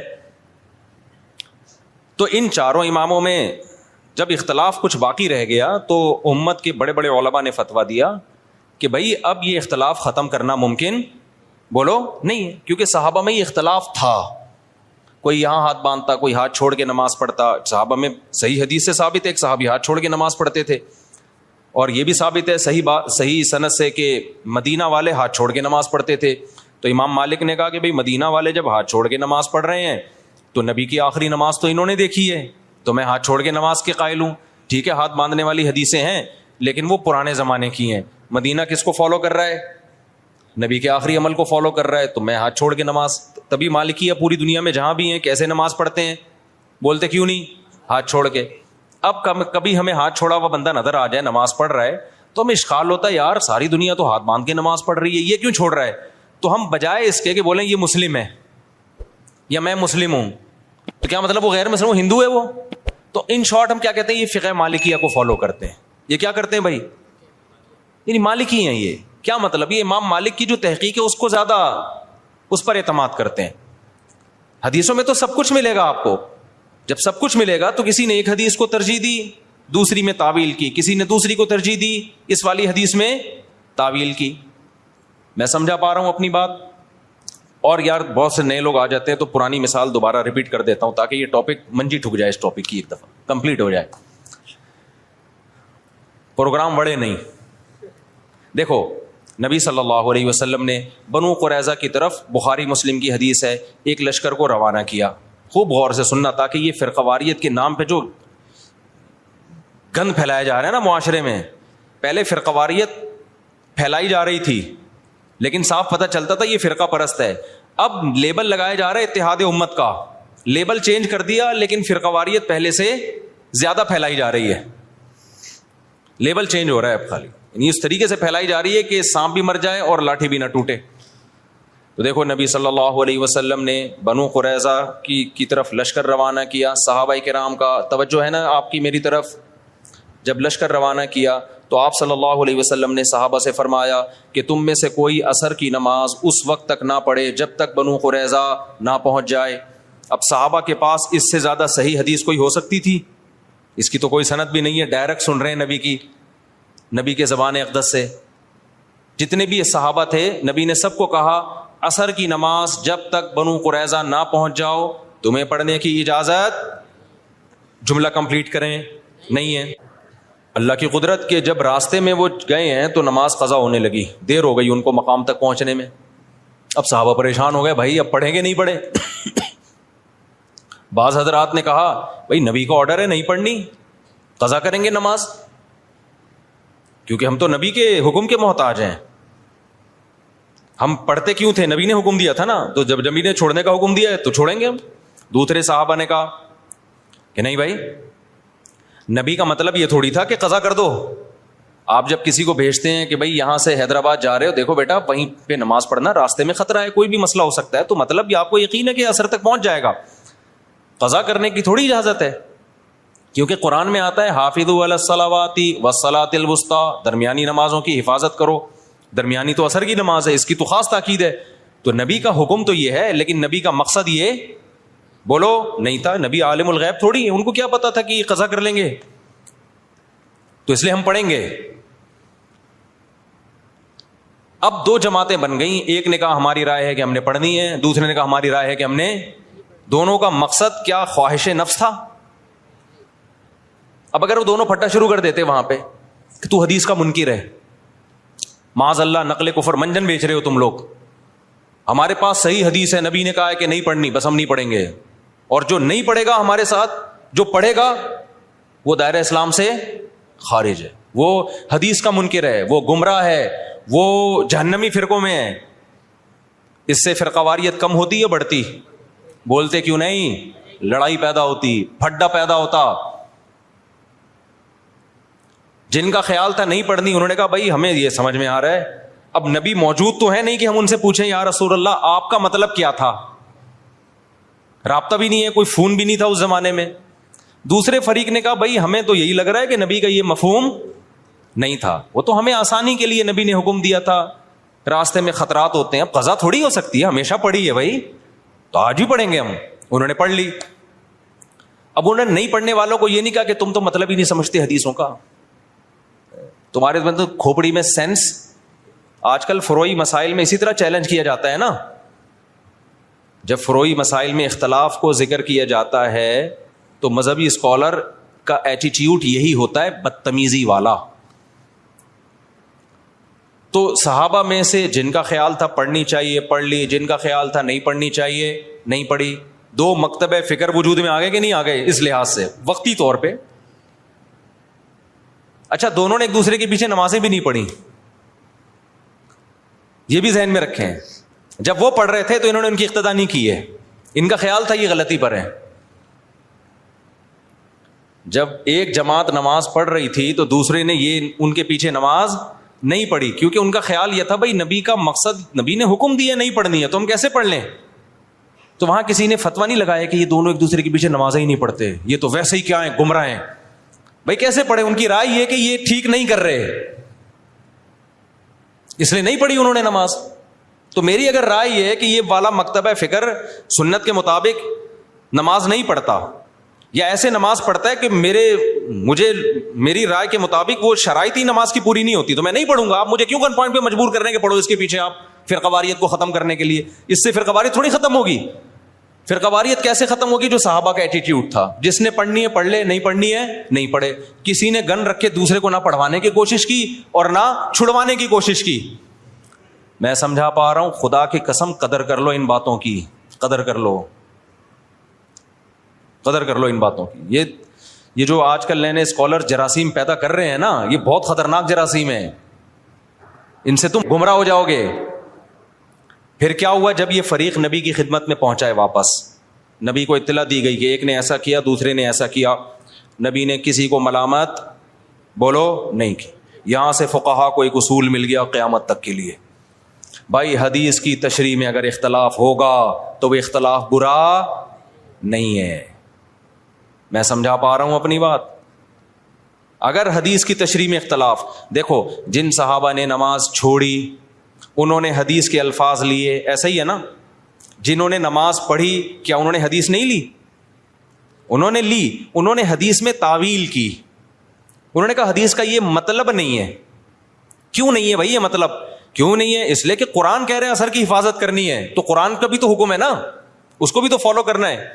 تو ان چاروں اماموں میں جب اختلاف کچھ باقی رہ گیا تو امت کے بڑے بڑے علماء نے فتویٰ دیا کہ بھائی اب یہ اختلاف ختم کرنا ممکن بولو نہیں ہے، کیونکہ صحابہ میں یہ اختلاف تھا. کوئی یہاں ہاتھ باندھتا، کوئی ہاتھ چھوڑ کے نماز پڑھتا. صحابہ میں صحیح حدیث سے ثابت ہے ایک صحابی ہاتھ چھوڑ کے نماز پڑھتے تھے، اور یہ بھی ثابت ہے صحیح سند سے کہ مدینہ والے ہاتھ چھوڑ کے نماز پڑھتے تھے. تو امام مالک نے کہا کہ بھئی مدینہ والے جب ہاتھ چھوڑ کے نماز پڑھ رہے ہیں تو نبی کی آخری نماز تو انہوں نے دیکھی ہے، تو میں ہاتھ چھوڑ کے نماز کے قائل ہوں. ٹھیک ہے، ہاتھ باندھنے والی حدیثیں ہیں لیکن وہ پرانے زمانے کی ہیں. مدینہ کس کو فالو کر رہا ہے؟ نبی کے آخری عمل کو فالو کر رہا ہے، تو میں ہاتھ چھوڑ کے نماز. تبھی مالکیہ پوری دنیا میں جہاں بھی ہیں کیسے نماز پڑھتے ہیں؟ بولتے کیوں نہیں؟ ہاتھ چھوڑ کے. اب کبھی ہمیں ہاتھ چھوڑا ہوا بندہ نظر آ جائے نماز پڑھ رہا ہے تو ہمیں اشکال ہوتا ہے، یار ساری دنیا تو ہاتھ باندھ کے نماز پڑھ رہی ہے، یہ کیوں چھوڑ رہا ہے؟ تو ہم بجائے اس کے کہ بولیں یہ مسلم ہے یا میں مسلم ہوں، تو کیا مطلب وہ غیر مسلم، وہ ہندو ہے وہ؟ تو ان شارٹ ہم کیا کہتے ہیں، یہ فقہ مالکیہ کو فالو کرتے ہیں. یہ کیا کرتے ہیں بھائی؟ یعنی مالکی ہیں. یہ کیا مطلب؟ یہ امام مالک کی جو تحقیق ہے اس کو زیادہ اس پر اعتماد کرتے ہیں. حدیثوں میں تو سب کچھ ملے گا آپ کو. جب سب کچھ ملے گا تو کسی نے ایک حدیث کو ترجیح دی، دوسری میں تعویل کی، کسی نے دوسری کو ترجیح دی، اس والی حدیث میں تعویل کی. میں سمجھا پا رہا ہوں اپنی بات؟ اور یار بہت سے نئے لوگ آ جاتے ہیں تو پرانی مثال دوبارہ ریپیٹ کر دیتا ہوں تاکہ یہ ٹاپک منجی ٹھک جائے، اس ٹاپک کی ایک دفعہ کمپلیٹ ہو جائے. پروگرام بڑے نہیں. دیکھو نبی صلی اللہ علیہ وسلم نے بنو قریظہ کی طرف، بخاری مسلم کی حدیث ہے، ایک لشکر کو روانہ کیا. خوب غور سے سننا تاکہ یہ فرقہ واریت کے نام پہ جو گند پھیلایا جا رہا ہے نا معاشرے میں، پہلے فرقہ واریت پھیلائی جا رہی تھی لیکن صاف پتہ چلتا تھا یہ فرقہ پرست ہے. اب لیبل لگایا جا رہا ہے اتحاد امت کا، لیبل چینج کر دیا لیکن فرقہ واریت پہلے سے زیادہ پھیلائی جا رہی ہے. لیبل چینج ہو رہا ہے اب خالی، یعنی اس طریقے سے پھیلائی جا رہی ہے کہ سانپ بھی مر جائے اور لاٹھی بھی نہ ٹوٹے. تو دیکھو نبی صلی اللہ علیہ وسلم نے بنو قریظہ کی طرف لشکر روانہ کیا. صحابہ کرام کا توجہ ہے نا آپ کی میری طرف. جب لشکر روانہ کیا تو آپ صلی اللہ علیہ وسلم نے صحابہ سے فرمایا کہ تم میں سے کوئی عصر کی نماز اس وقت تک نہ پڑھے جب تک بنو قریظہ نہ پہنچ جائے. اب صحابہ کے پاس اس سے زیادہ صحیح حدیث کوئی ہو سکتی تھی؟ اس کی تو کوئی سند بھی نہیں ہے، ڈائریکٹ سن رہے ہیں نبی کے زبان اقدس سے. جتنے بھی صحابہ تھے نبی نے سب کو کہا عصر کی نماز جب تک بنو قریظہ نہ پہنچ جاؤ تمہیں پڑھنے کی اجازت. جملہ کمپلیٹ کریں نہیں ہے. اللہ کی قدرت کے جب راستے میں وہ گئے ہیں تو نماز قضا ہونے لگی، دیر ہو گئی ان کو مقام تک پہنچنے میں. اب صحابہ پریشان ہو گئے، بھائی اب پڑھیں گے نہیں پڑھے؟ بعض حضرات نے کہا بھائی نبی کا آرڈر ہے نہیں پڑھنی، قضا کریں گے نماز، کیونکہ ہم تو نبی کے حکم کے محتاج ہیں. ہم پڑھتے کیوں تھے؟ نبی نے حکم دیا تھا نا، تو جب نبی نے چھوڑنے کا حکم دیا ہے تو چھوڑیں گے ہم. دوسرے صحابہ نے کہا کہ نہیں بھائی، نبی کا مطلب یہ تھوڑی تھا کہ قضا کر دو. آپ جب کسی کو بھیجتے ہیں کہ بھائی یہاں سے حیدرآباد جا رہے ہو، دیکھو بیٹا وہیں پہ نماز پڑھنا، راستے میں خطرہ ہے، کوئی بھی مسئلہ ہو سکتا ہے، تو مطلب یہ آپ کو یقین ہے کہ عصر تک پہنچ جائے گا. قضا کرنے کی تھوڑی اجازت ہے، کیونکہ قرآن میں آتا ہے حافظوا علی الصلوات والصلاۃ الوسطی، درمیانی نمازوں کی حفاظت کرو. درمیانی تو عصر کی نماز ہے، اس کی تو خاص تاکید ہے. تو نبی کا حکم تو یہ ہے لیکن نبی کا مقصد یہ بولو نہیں تھا. نبی عالم الغیب تھوڑی ہے, ان کو کیا پتا تھا کہ یہ قضا کر لیں گے, تو اس لیے ہم پڑھیں گے. اب دو جماعتیں بن گئیں, ایک نے کہا ہماری رائے ہے کہ ہم نے پڑھنی ہے, دوسرے نے کہا ہماری رائے ہے کہ ہم نے. دونوں کا مقصد کیا خواہش نفس تھا. اب اگر وہ دونوں پھٹا شروع کر دیتے وہاں پہ کہ تو حدیث کا منکر ہے, معاذ اللہ نقل کفر منجن بیچ رہے ہو تم لوگ, ہمارے پاس صحیح حدیث ہے, نبی نے کہا ہے کہ نہیں پڑھنی, بس ہم نہیں پڑھیں گے, اور جو نہیں پڑھے گا ہمارے ساتھ, جو پڑھے گا وہ دائرہ اسلام سے خارج ہے, وہ حدیث کا منکر ہے, وہ گمراہ ہے, وہ جہنمی فرقوں میں ہے. اس سے فرقہ واریت کم ہوتی ہے بڑھتی؟ بولتے کیوں نہیں؟ لڑائی پیدا ہوتی, پھڈا پیدا ہوتا. جن کا خیال تھا نہیں پڑھنی, انہوں نے کہا بھائی ہمیں یہ سمجھ میں آ رہا ہے, اب نبی موجود تو ہے نہیں کہ ہم ان سے پوچھیں یا رسول اللہ آپ کا مطلب کیا تھا. رابطہ بھی نہیں ہے, کوئی فون بھی نہیں تھا اس زمانے میں. دوسرے فریق نے کہا بھائی ہمیں تو یہی لگ رہا ہے کہ نبی کا یہ مفہوم نہیں تھا, وہ تو ہمیں آسانی کے لیے نبی نے حکم دیا تھا, راستے میں خطرات ہوتے ہیں, اب قضا تھوڑی ہو سکتی ہے, ہمیشہ پڑھی ہے بھائی, تو آج بھی پڑھیں گے ہم. انہوں نے پڑھ لی. اب انہوں نے نہیں پڑھنے والوں کو یہ نہیں کہا کہ تم تو مطلب ہی نہیں سمجھتے حدیثوں کا, تمہارے تو کھوپڑی میں سینس. آج کل فروئی مسائل میں اسی طرح چیلنج کیا جاتا ہے نا, جب فروئی مسائل میں اختلاف کو ذکر کیا جاتا ہے تو مذہبی اسکالر کا ایٹیٹیوڈ یہی ہوتا ہے, بدتمیزی والا. تو صحابہ میں سے جن کا خیال تھا پڑھنی چاہیے پڑھ لی, جن کا خیال تھا نہیں پڑھنی چاہیے نہیں پڑھی. دو مکتب فکر وجود میں آ گئے کہ نہیں آ گئے اس لحاظ سے وقتی طور پہ. اچھا, دونوں نے ایک دوسرے کے پیچھے نمازیں بھی نہیں پڑھی, یہ بھی ذہن میں رکھیں. جب وہ پڑھ رہے تھے تو انہوں نے ان کی اقتدا نہیں کی ہے, ان کا خیال تھا یہ غلطی پر ہے. جب ایک جماعت نماز پڑھ رہی تھی تو دوسرے نے یہ ان کے پیچھے نماز نہیں پڑھی, کیونکہ ان کا خیال یہ تھا بھائی نبی کا مقصد, نبی نے حکم دیا نہیں پڑھنی ہے تو ہم کیسے پڑھ لیں. تو وہاں کسی نے فتویٰ نہیں لگایا کہ یہ دونوں ایک دوسرے کے پیچھے نمازیں ہی نہیں پڑھتے, یہ تو ویسے ہی کیا ہیں, گمراہ ہیں. بھائی کیسے پڑھے, ان کی رائے یہ کہ یہ ٹھیک نہیں کر رہے, اس لیے نہیں پڑھی انہوں نے نماز. تو میری اگر رائے یہ ہے کہ یہ والا مکتبہ فکر سنت کے مطابق نماز نہیں پڑھتا, یا ایسے نماز پڑھتا ہے کہ میری رائے کے مطابق وہ شرائط ہی نماز کی پوری نہیں ہوتی, تو میں نہیں پڑھوں گا. آپ مجھے کیوں گن پوائنٹ پہ مجبور کر رہے ہیں کہ پڑھو اس کے پیچھے آپ فرقہ واریت کو ختم کرنے کے لیے. اس سے فرقہ واریت تھوڑی ختم ہوگی. فرقہ واریت کیسے ختم ہوگی؟ جو صحابہ کا ایٹیٹیوڈ تھا, جس نے پڑھنی ہے پڑھ لے, نہیں پڑھنی ہے نہیں پڑھے. کسی نے گن رکھ کے دوسرے کو نہ پڑھوانے کی کوشش کی اور نہ چھڑوانے کی کوشش کی. میں سمجھا پا رہا ہوں, خدا کی قسم قدر کر لو ان باتوں کی, قدر کر لو ان باتوں کی. یہ جو آج کل نئے نئے اسکالر جراثیم پیدا کر رہے ہیں نا, یہ بہت خطرناک جراثیم ہے, ان سے تم گمراہ ہو جاؤ گے. پھر کیا ہوا جب یہ فریق نبی کی خدمت میں پہنچا ہے واپس, نبی کو اطلاع دی گئی کہ ایک نے ایسا کیا دوسرے نے ایسا کیا, نبی نے کسی کو ملامت بولو نہیں کی. یہاں سے فقہا کو ایک اصول مل گیا قیامت تک کے لیے, بھائی حدیث کی تشریح میں اگر اختلاف ہوگا تو وہ اختلاف برا نہیں ہے. میں سمجھا پا رہا ہوں اپنی بات. اگر حدیث کی تشریح میں اختلاف, دیکھو جن صحابہ نے نماز چھوڑی انہوں نے حدیث کے الفاظ لیے, ایسا ہی ہے نا. جنہوں نے نماز پڑھی کیا انہوں نے حدیث نہیں لی؟ انہوں نے لی. انہوں نے حدیث میں تعویل کی, انہوں نے کہا حدیث کا یہ مطلب نہیں ہے. کیوں نہیں ہے بھائی یہ مطلب؟ کیوں نہیں ہے؟ اس لیے کہ قرآن کہہ رہے ہیں اثر کی حفاظت کرنی ہے, تو قرآن کا بھی تو حکم ہے نا, اس کو بھی تو فالو کرنا ہے.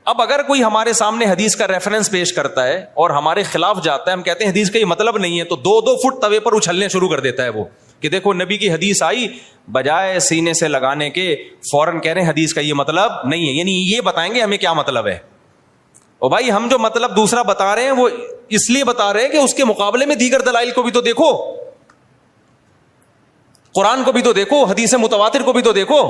اب اگر کوئی ہمارے سامنے حدیث کا ریفرنس پیش کرتا ہے اور ہمارے خلاف جاتا ہے, ہم کہتے ہیں حدیث کا یہ مطلب نہیں ہے, تو 2-2 فٹ توے پر اچھلنے شروع کر دیتا ہے وہ کہ دیکھو نبی کی حدیث آئی, بجائے سینے سے لگانے کے فوراً کہہ رہے ہیں حدیث کا یہ مطلب نہیں ہے. یعنی یہ بتائیں گے ہمیں کیا مطلب ہے. اور بھائی ہم جو مطلب دوسرا بتا رہے ہیں وہ اس لیے بتا رہے ہیں کہ اس کے مقابلے میں دیگر دلائل کو بھی تو دیکھو, قرآن کو بھی تو دیکھو, حدیث متواتر کو بھی تو دیکھو.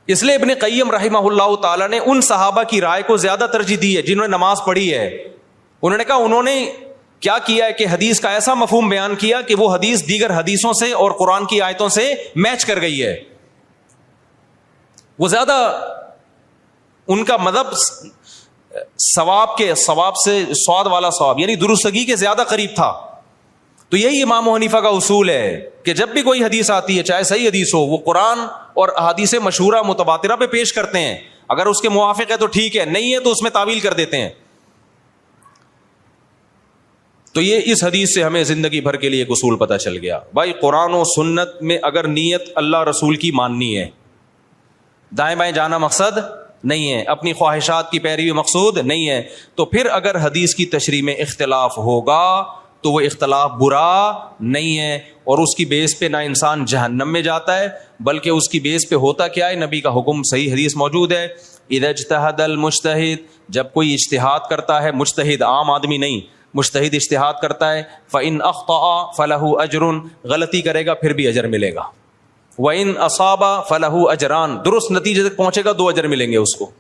اس لیے ابن قیم رحمہ اللہ تعالیٰ نے ان صحابہ کی رائے کو زیادہ ترجیح دی ہے جنہوں نے نماز پڑھی ہے. انہوں نے کہا انہوں نے کیا کیا ہے کہ حدیث کا ایسا مفہوم بیان کیا کہ وہ حدیث دیگر حدیثوں سے اور قرآن کی آیتوں سے میچ کر گئی ہے. وہ زیادہ ان کا مذہب ثواب سے سواد والا ثواب یعنی درستگی کے زیادہ قریب تھا. تو یہی امام حنیفہ کا اصول ہے کہ جب بھی کوئی حدیث آتی ہے چاہے صحیح حدیث ہو, وہ قرآن اور احادیث مشہورہ متواترہ پہ پیش کرتے ہیں. اگر اس کے موافق ہے تو ٹھیک ہے, نہیں ہے تو اس میں تعویل کر دیتے ہیں. تو یہ اس حدیث سے ہمیں زندگی بھر کے لیے ایک اصول پتہ چل گیا. بھائی قرآن و سنت میں اگر نیت اللہ رسول کی ماننی ہے, دائیں بائیں جانا مقصد نہیں ہے, اپنی خواہشات کی پیروی مقصود نہیں ہے, تو پھر اگر حدیث کی تشریح میں اختلاف ہوگا تو وہ اختلاف برا نہیں ہے, اور اس کی بیس پہ نہ انسان جہنم میں جاتا ہے, بلکہ اس کی بیس پہ ہوتا کیا ہے, نبی کا حکم صحیح حدیث موجود ہے, اذا اجتہد المجتہد, جب کوئی اجتہاد کرتا ہے, مجتہد عام آدمی نہیں, مجتہد اجتہاد کرتا ہے, فإن اخطأ فلہ اجر, غلطی کرے گا پھر بھی اجر ملے گا, وإن اصاب فلہ اجران, درست نتیجے تک پہنچے گا 2 اجر ملیں گے اس کو.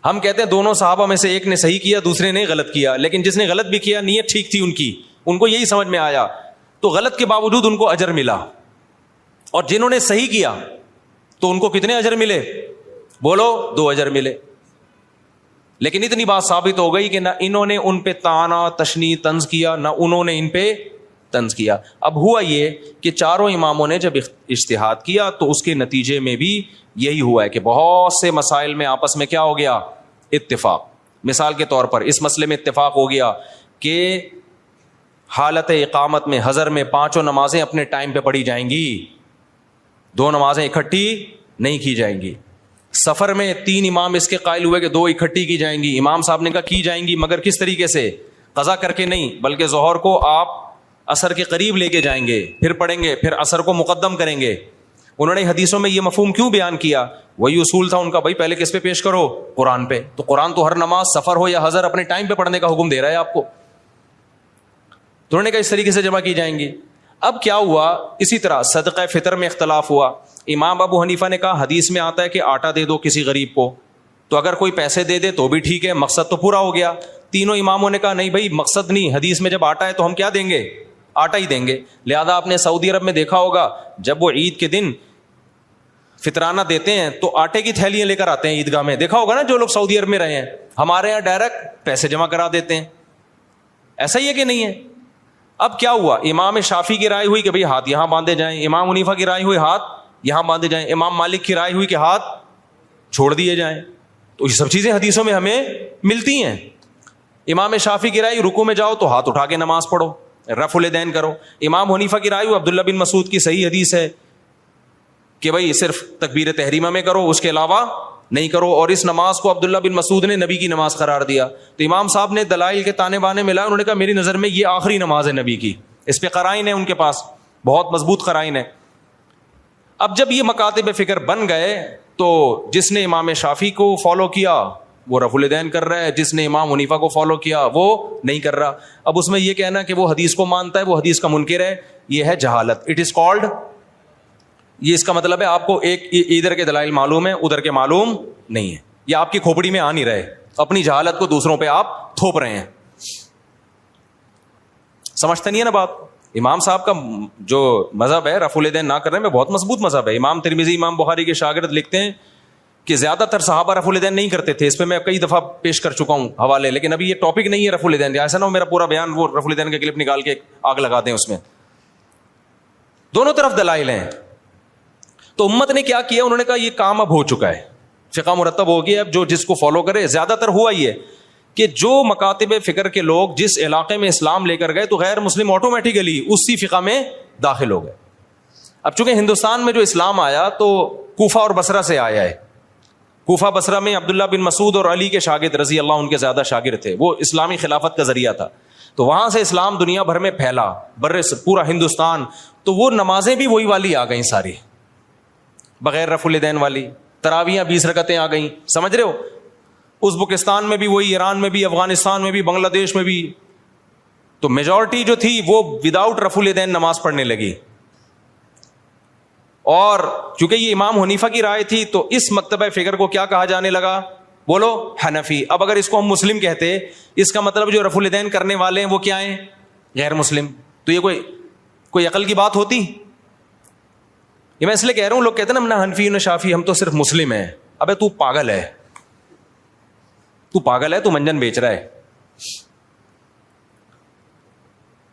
ہم کہتے ہیں دونوں صحابہ میں سے ایک نے صحیح کیا دوسرے نے غلط کیا, لیکن جس نے غلط بھی کیا نیت ٹھیک تھی ان کی, ان کو یہی سمجھ میں آیا تو غلط کے باوجود ان کو اجر ملا, اور جنہوں نے صحیح کیا تو ان کو کتنے اجر ملے, بولو 2 اجر ملے. لیکن اتنی بات ثابت ہو گئی کہ نہ انہوں نے ان پہ طعنہ تشنیع طنز کیا, نہ انہوں نے ان پہ طنز کیا. اب ہوا یہ کہ چاروں اماموں نے جب اجتہاد کیا تو اس کے نتیجے میں بھی یہی ہوا ہے کہ بہت سے مسائل میں آپس میں کیا ہو گیا, اتفاق. مثال کے طور پر اس مسئلے میں اتفاق ہو گیا کہ حالت اقامت میں حضر میں 5 نمازیں اپنے ٹائم پہ پڑھی جائیں گی, 2 نمازیں اکٹھی نہیں کی جائیں گی. سفر میں 3 امام اس کے قائل ہوئے کہ 2 اکٹھی کی جائیں گی, امام صاحب نے کہا کی جائیں گی, مگر کس طریقے سے, قضا کر کے نہیں, بلکہ ظہر کو آپ عصر کے قریب لے کے جائیں گے, پھر پڑھیں گے, پھر عصر کو مقدم کریں گے. انہوں نے حدیثوں میں یہ مفہوم کیوں بیان کیا, وہی اصول تھا ان کا, بھائی پہلے کس پہ پیش کرو, قرآن پہ. تو قرآن تو ہر نماز سفر ہو یا حضر اپنے ٹائم پہ پڑھنے کا حکم دے رہا ہے آپ کو, تو انہوں نے کہا اس طریقے سے جمع کی جائیں گی. اب کیا ہوا, اسی طرح صدقہ فطر میں اختلاف ہوا. امام ابو حنیفہ نے کہا حدیث میں آتا ہے کہ آٹا دے دو کسی غریب کو, تو اگر کوئی پیسے دے دے تو بھی ٹھیک ہے, مقصد تو پورا ہو گیا. تینوں اماموں نے کہا نہیں بھائی مقصد نہیں, حدیث میں جب آٹا ہے تو ہم کیا دیں گے, آٹا ہی دیں گے. لہذا آپ نے سعودی عرب میں دیکھا ہوگا جب وہ عید کے دن فطرانہ دیتے ہیں تو آٹے کی تھیلیاں لے کر آتے ہیں عیدگاہ میں, دیکھا ہوگا نا جو لوگ سعودی عرب میں رہے ہیں. ہمارے یہاں ڈائریکٹ پیسے جمع کرا دیتے ہیں, ایسا ہی ہے کہ نہیں ہے. اب کیا ہوا, امام شافعی کی رائے ہوئی کہ بھئی ہاتھ یہاں باندھے جائیں, امام حنیفہ کی رائے ہوئی ہاتھ یہاں باندھے جائیں, امام مالک کی رائے ہوئی کہ ہاتھ چھوڑ دیے جائیں. تو یہ سب چیزیں حدیثوں میں ہمیں ملتی ہیں. امام شافعی کی رائے رکوع میں جاؤ تو ہاتھ اٹھا کے نماز پڑھو, رفع الیدین کرو. امام حنیفہ کی رائے عبداللہ بن مسعود کی صحیح حدیث ہے کہ بھئی صرف تکبیر تحریمہ میں کرو, اس کے علاوہ نہیں کرو, اور اس نماز کو عبداللہ بن مسعود نے نبی کی نماز قرار دیا. تو امام صاحب نے دلائل کے تانے بانے ملا, انہوں نے کہا میری نظر میں یہ آخری نماز ہے نبی کی, اس پہ قرائن ہے ان کے پاس, بہت مضبوط قرائن ہے. اب جب یہ مکاتب فکر بن گئے تو جس نے امام شافعی کو فالو کیا وہ رفع الیدین کر رہا ہے, جس نے امام حنیفہ کو فالو کیا وہ نہیں کر رہا. اب اس میں یہ کہنا کہ وہ حدیث کو مانتا ہے, وہ حدیث کا منکر ہے, یہ ہے جہالت. اٹ از کالڈ, یہ اس کا مطلب ہے آپ کو ایک ادھر کے دلائل معلوم ہے ادھر کے معلوم نہیں ہے, یا آپ کی کھوپڑی میں آ نہیں رہے, اپنی جہالت کو دوسروں پہ آپ تھوپ رہے ہیں. سمجھتے نہیں ہے نا بات. امام صاحب کا جو مذہب ہے رفع الیدین نہ کرنے میں بہت مضبوط مذہب ہے. امام ترمذی امام بخاری کے شاگرد لکھتے ہیں کہ زیادہ تر صحابہ رفع الیدین نہیں کرتے تھے. اس پہ میں کئی دفعہ پیش کر چکا ہوں حوالے, لیکن ابھی یہ ٹاپک نہیں ہے رفع الیدین, ایسا نہ ہو میرا پورا بیان وہ رفع الیدین کا کلپ نکال کے آگ لگا دیں اس میں. دونوں طرف دلائل ہیں. تو امت نے کیا کیا, انہوں نے کہا یہ کام اب ہو چکا ہے, فقہ مرتب ہو گیا, اب جو جس کو فالو کرے. زیادہ تر ہوا یہ کہ جو مکاتب فکر کے لوگ جس علاقے میں اسلام لے کر گئے تو غیر مسلم آٹومیٹیکلی اسی فقہ میں داخل ہو گئے. اب چونکہ ہندوستان میں جو اسلام آیا تو کوفہ اور بصرہ سے آیا ہے. کوفہ بصرہ میں عبداللہ بن مسعود اور علی کے شاگرد رضی اللہ عنہ کے زیادہ شاگرد تھے, وہ اسلامی خلافت کا ذریعہ تھا. تو وہاں سے اسلام دنیا بھر میں پھیلا, پورا ہندوستان. تو وہ نمازیں بھی وہی والی آ گئیں ساری, بغیر رفع الیدین والی. تراویحیں 20 رکعتیں آ گئیں, سمجھ رہے ہو. ازبکستان میں بھی وہی, ایران میں بھی, افغانستان میں بھی, بنگلہ دیش میں بھی. تو میجورٹی جو تھی وہ وداؤٹ رفع الیدین نماز پڑھنے لگی. اور چونکہ یہ امام حنیفہ کی رائے تھی تو اس مکتبہ فکر کو کیا کہا جانے لگا, بولو حنفی. اب اگر اس کو ہم مسلم کہتے, اس کا مطلب جو رفع الیدین کرنے والے ہیں وہ کیا ہیں, غیر مسلم. تو یہ کوئی عقل کی بات ہوتی؟ یہ میں اس لیے کہہ رہا ہوں, لوگ کہتے ہیں نا حنفی نہ شافی, ہم تو صرف مسلم ہیں. ابے تو پاگل ہے, تو پاگل ہے, تو منجن بیچ رہا ہے.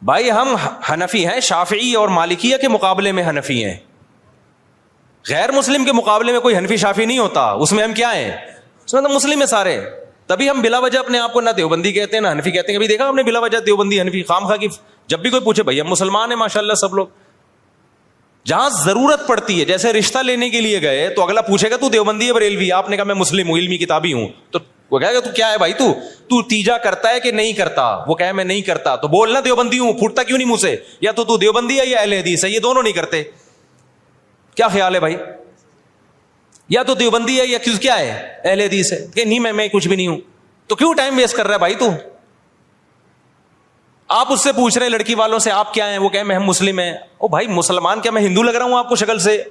بھائی ہم حنفی ہیں, شافعی اور مالکیہ کے مقابلے میں حنفی ہیں. غیر مسلم کے مقابلے میں کوئی حنفی شافی نہیں ہوتا، اس میں ہم کیا ہیں؟ اس میں تو مسلم ہیں سارے. تبھی ہم بلا وجہ اپنے آپ کو نہ دیوبندی کہتے ہیں نہ حنفی کہتے ہیں. کبھی دیکھا ہم نے بلا وجہ دیوبندی حنفی خام خواہ کی؟ جب بھی کوئی پوچھے بھائی ہم مسلمان ہیں ماشاء اللہ سب لوگ. جہاں ضرورت پڑتی ہے، جیسے رشتہ لینے کے لیے گئے تو اگلا پوچھے گا تو دیوبندی ہے بریلوی؟ آپ نے کہا میں مسلم ہوں، علمی کتابی ہوں، تو وہ کہے گا تو کیا ہے بھائی تو تیجا کرتا ہے کہ نہیں کرتا؟ وہ کہے میں نہیں کرتا، تو بولنا دیوبندی ہوں. پھوٹتا کیوں نہیں منہ سے؟ یا تو دیوبندی ہے یا اہل حدیث ہے، یہ دونوں نہیں کرتے. کیا خیال ہے بھائی؟ یا تو دیوبندی ہے یا کیا ہے؟ اہل حدیث ہے. کہ نہیں میں کچھ بھی نہیں ہوں. تو کیوں ٹائم ویسٹ کر رہا ہے بھائی تو؟ آپ اس سے پوچھ رہے ہیں لڑکی والوں سے آپ کیا ہیں، وہ کہیں میں ہم مسلم ہیں. او بھائی مسلمان کیا میں ہندو لگ رہا ہوں آپ کو شکل سے؟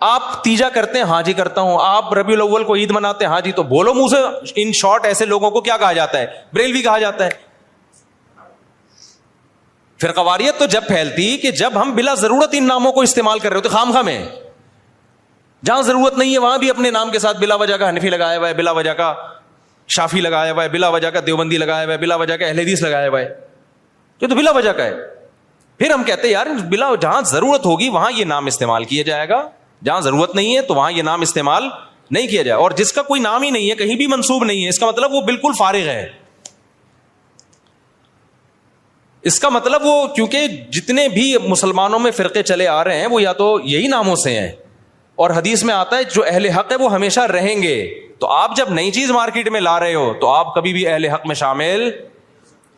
آپ تیجا کرتے ہیں؟ ہاں جی کرتا ہوں. آپ ربیع الاول کو عید مناتے ہیں؟ ہاں جی. تو بولو منہ سے. ان شارٹ ایسے لوگوں کو کیا کہا جاتا ہے؟ بریلوی کہا جاتا ہے. فرقواریت تو جب پھیلتی کہ جب ہم بلا ضرورت ان ناموں کو استعمال کر رہے ہوتے خام خواہ میں. جہاں ضرورت نہیں ہے وہاں بھی اپنے نام کے ساتھ بلا وجہ کا حنفی لگایا ہوا ہے، بلا وجہ کا شافی لگایا ہوا ہے، بلا وجہ کا دیوبندی لگایا ہوا ہے، بلا وجہ کا اہل حدیث لگایا ہوا ہے. یہ تو بلا وجہ کا ہے. پھر ہم کہتے ہیں یار بلا جہاں ضرورت ہوگی وہاں یہ نام استعمال کیا جائے گا، جہاں ضرورت نہیں ہے تو وہاں یہ نام استعمال نہیں کیا جائے. اور جس کا کوئی نام ہی نہیں ہے، کہیں بھی منسوب نہیں ہے، اس کا مطلب وہ بالکل فارغ ہے. اس کا مطلب وہ کیونکہ جتنے بھی مسلمانوں میں فرقے چلے آ رہے ہیں وہ یا تو یہی ناموں سے ہیں، اور حدیث میں آتا ہے جو اہل حق ہے وہ ہمیشہ رہیں گے. تو آپ جب نئی چیز مارکیٹ میں لا رہے ہو تو آپ کبھی بھی اہل حق میں شامل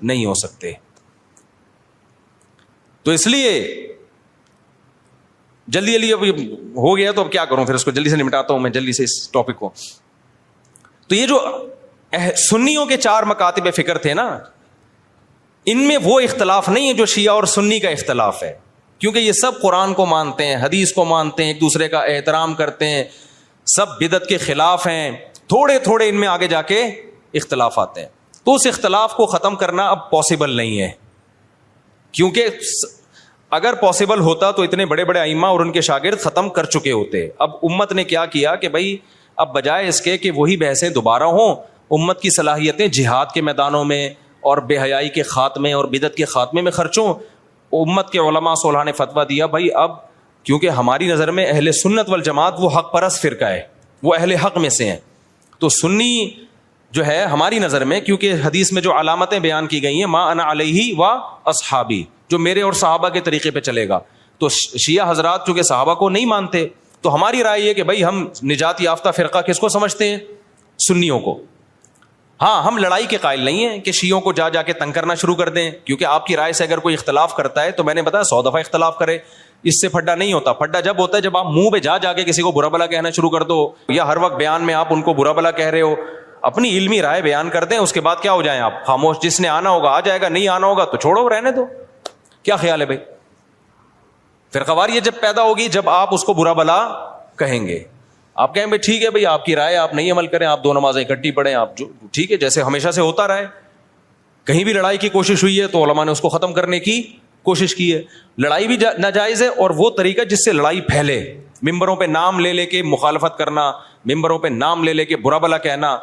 نہیں ہو سکتے. تو اس لیے جلدی اب ہو گیا تو اب کیا کروں، پھر اس کو جلدی سے نمٹاتا ہوں میں جلدی سے اس ٹاپک کو. تو یہ جو سنیوں کے 4 مکاتب فکر تھے نا، ان میں وہ اختلاف نہیں ہے جو شیعہ اور سنی کا اختلاف ہے، کیونکہ یہ سب قرآن کو مانتے ہیں، حدیث کو مانتے ہیں، ایک دوسرے کا احترام کرتے ہیں، سب بدعت کے خلاف ہیں. تھوڑے تھوڑے ان میں آگے جا کے اختلاف آتے ہیں. تو اس اختلاف کو ختم کرنا اب پاسبل نہیں ہے، کیونکہ اگر پاسبل ہوتا تو اتنے بڑے بڑے ائمہ اور ان کے شاگرد ختم کر چکے ہوتے. اب امت نے کیا کیا کہ بھائی اب بجائے اس کے کہ وہی بحثیں دوبارہ ہوں، امت کی صلاحیتیں جہاد کے میدانوں میں اور بے حیائی کے خاتمے اور بدعت کے خاتمے میں خرچوں. امت کے علماء صلحاء نے فتویٰ دیا بھائی اب کیونکہ ہماری نظر میں اہل سنت والجماعت وہ حق پرست فرقہ ہے، وہ اہل حق میں سے ہیں. تو سنی جو ہے ہماری نظر میں، کیونکہ حدیث میں جو علامتیں بیان کی گئی ہیں ما انا علیہ و اصحابی، جو میرے اور صحابہ کے طریقے پہ چلے گا. تو شیعہ حضرات چونکہ صحابہ کو نہیں مانتے، تو ہماری رائے یہ کہ بھائی ہم نجات یافتہ فرقہ کس کو سمجھتے ہیں؟ سنیوں کو. ہاں ہم لڑائی کے قائل نہیں ہیں کہ شیعوں کو جا کے تنگ کرنا شروع کر دیں، کیونکہ آپ کی رائے سے اگر کوئی اختلاف کرتا ہے تو میں نے بتایا 100 دفعہ اختلاف کرے، اس سے پھڈا نہیں ہوتا. پھڈا جب ہوتا ہے جب آپ منہ پہ جا کے کسی کو برا بلا کہنا شروع کر دو، یا ہر وقت بیان میں آپ ان کو برا بلا کہہ رہے ہو. اپنی علمی رائے بیان کر دیں، اس کے بعد کیا ہو جائیں آپ خاموش. جس نے آنا ہوگا آ جائے گا، نہیں آنا ہوگا تو چھوڑو رہنے دو. کیا خیال ہے بھائی؟ فرقواریت جب پیدا ہوگی جب آپ اس کو برا بلا کہیں گے. آپ کہیں بھائی ٹھیک ہے بھائی آپ کی رائے، آپ نہیں عمل کریں، آپ 2 نمازیں اکٹھی پڑھیں، آپ جو ٹھیک ہے جیسے ہمیشہ سے ہوتا رہے. کہیں بھی لڑائی کی کوشش ہوئی ہے تو علماء نے اس کو ختم کرنے کی کوشش کی ہے. لڑائی بھی ناجائز ہے، اور وہ طریقہ جس سے لڑائی پھیلے، ممبروں پہ نام لے کے مخالفت کرنا، ممبروں پہ نام لے کے برا بلا کہنا.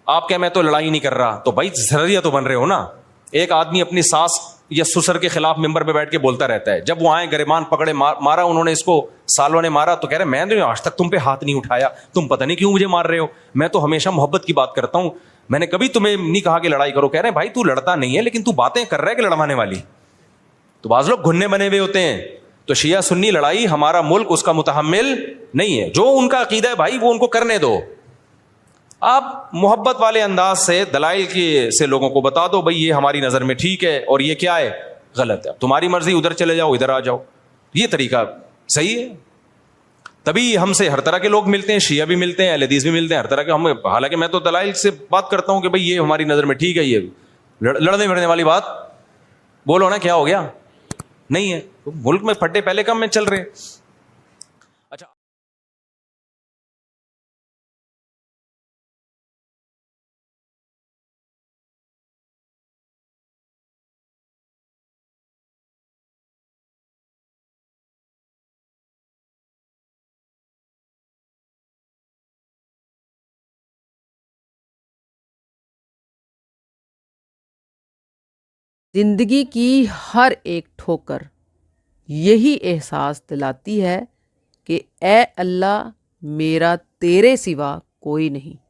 آپ کہ میں تو لڑائی نہیں کر رہا، تو بھائی ذریعہ تو بن رہے ہو نا. ایک آدمی اپنی ساس یا سسر کے خلاف ممبر پہ بیٹھ کے بولتا رہتا ہے، جب وہ آئے گریبان پکڑے مارا انہوں نے اس کو، سالوں نے مارا، تو کہہ رہے میں نے آج تک تم پہ ہاتھ نہیں اٹھایا، تم پتہ نہیں کیوں مجھے مار رہے ہو، میں تو ہمیشہ محبت کی بات کرتا ہوں، میں نے کبھی تمہیں نہیں کہا کہ لڑائی کرو. کہہ رہے ہیں بھائی تو لڑتا نہیں ہے لیکن تو باتیں کر رہا ہے کہ لڑوانے والی. تو بعض لوگ گھننے بنے ہوئے ہوتے ہیں. تو شیعہ سنی لڑائی ہمارا ملک اس کا متحمل نہیں ہے. جو ان کا عقیدہ ہے بھائی وہ ان کو کرنے دو. آپ محبت والے انداز سے دلائل کی سے لوگوں کو بتا دو بھائی یہ ہماری نظر میں ٹھیک ہے اور یہ کیا ہے غلط ہے. تمہاری مرضی، ادھر چلے جاؤ ادھر آ جاؤ، یہ طریقہ صحیح ہے. تبھی ہم سے ہر طرح کے لوگ ملتے ہیں، شیعہ بھی ملتے ہیں، اہل حدیث بھی ملتے ہیں، ہر طرح کے. ہم حالانکہ میں تو دلائل سے بات کرتا ہوں کہ بھائی یہ ہماری نظر میں ٹھیک ہے. یہ لڑنے بڑھنے والی بات بولو نا، کیا ہو گیا؟ نہیں ہے. ملک میں پھٹے پہلے کم میں چل رہے. اچھا زندگی کی ہر ایک ٹھوکر یہی احساس دلاتی ہے کہ اے اللہ میرا تیرے سوا کوئی نہیں۔